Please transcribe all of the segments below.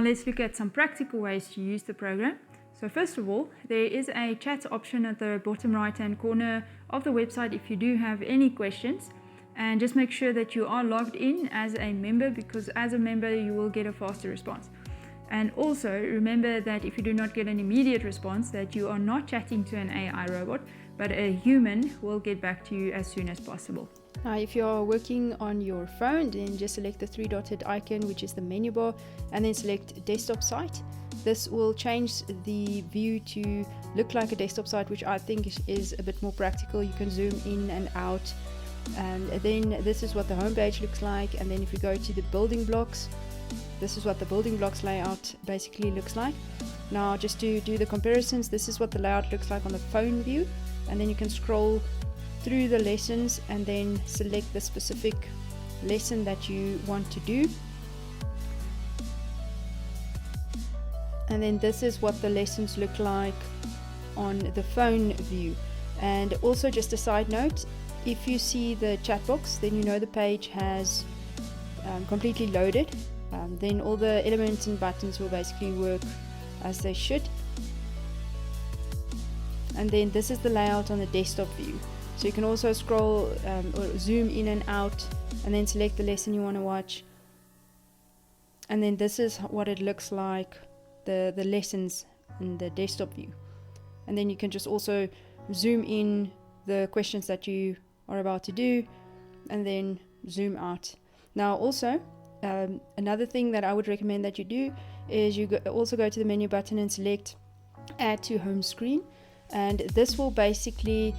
let's look at some practical ways to use the program. So first of all, there is a chat option at the bottom right hand corner of the website if you do have any questions. And just make sure that you are logged in as a member, because as a member you will get a faster response. And also remember that if you do not get an immediate response, that you are not chatting to an AI robot, but a human will get back to you as soon as possible. If you are working on your phone, then just select the three-dotted icon, which is the menu bar, and then select desktop site. This will change the view to look like a desktop site, which I think is a bit more practical. You can zoom in and out, and then this is what the home page looks like. And then if you go to the building blocks, this is what the building blocks layout basically looks like. Now, just to do the comparisons, this is what the layout looks like on the phone view, and then you can scroll through the lessons and then select the specific lesson that you want to do. And then this is what the lessons look like on the phone view. And also, just a side note, if you see the chat box, then you know the page has completely loaded. Then all the elements and buttons will basically work as they should. And then this is the layout on the desktop view. So you can also scroll or zoom in and out, and then select the lesson you want to watch. And then this is what it looks like, the lessons in the desktop view. And then you can just also zoom in the questions that you are about to do, and then zoom out. Now also, another thing that I would recommend that you do is you also go to the menu button and select add to home screen. And this will basically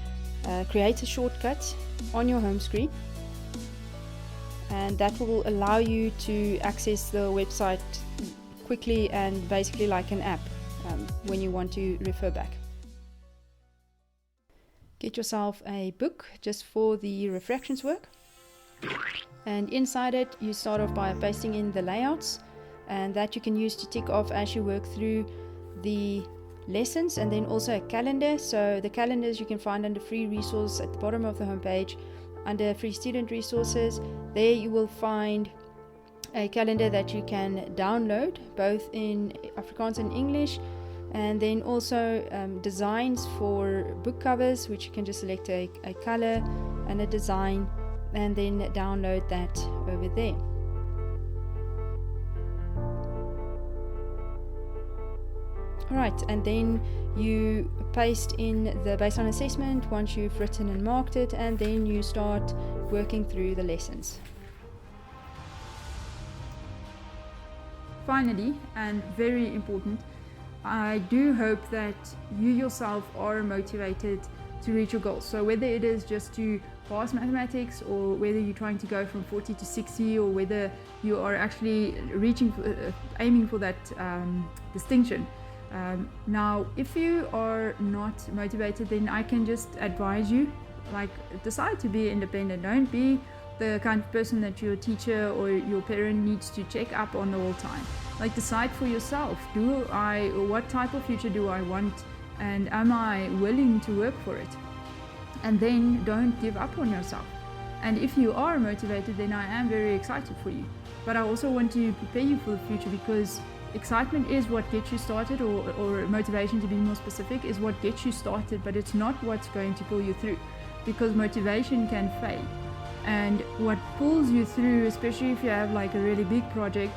create a shortcut on your home screen, and that will allow you to access the website quickly and basically like an app when you want to refer back. Get yourself a book just for the refractions work, and inside it you start off by pasting in the layouts, and that you can use to tick off as you work through the lessons. And then also a calendar. So the calendars you can find under free resource at the bottom of the homepage under free student resources. There you will find a calendar that you can download both in Afrikaans and English, and then also designs for book covers, which you can just select a color and a design and then download that over there. Alright, and then you paste in the baseline assessment once you've written and marked it, and then you start working through the lessons. Finally, and very important, I do hope that you yourself are motivated to reach your goals. So whether it is just to pass mathematics, or whether you're trying to go from 40 to 60, or whether you are actually aiming for that distinction. Now, if you are not motivated, then I can just advise you, like, decide to be independent. Don't be the kind of person that your teacher or your parent needs to check up on the whole time. Like, decide for yourself, what type of future do I want, and am I willing to work for it? And then don't give up on yourself. And if you are motivated, then I am very excited for you. But I also want to prepare you for the future, because excitement is what gets you started, or motivation, to be more specific, is what gets you started, but it's not what's going to pull you through, because motivation can fade. And what pulls you through, especially if you have like a really big project,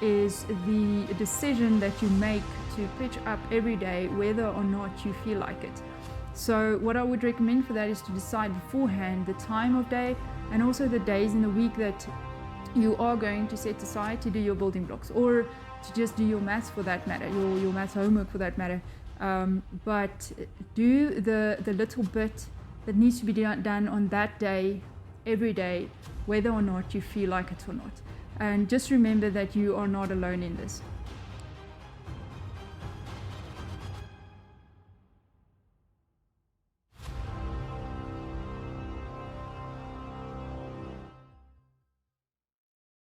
is the decision that you make to pitch up every day, whether or not you feel like it. So what I would recommend for that is to decide beforehand the time of day, and also the days in the week that you are going to set aside to do your building blocks, or to just do your maths for that matter, your maths homework for that matter. But do the little bit that needs to be done on that day, every day, whether or not you feel like it or not. And just remember that you are not alone in this.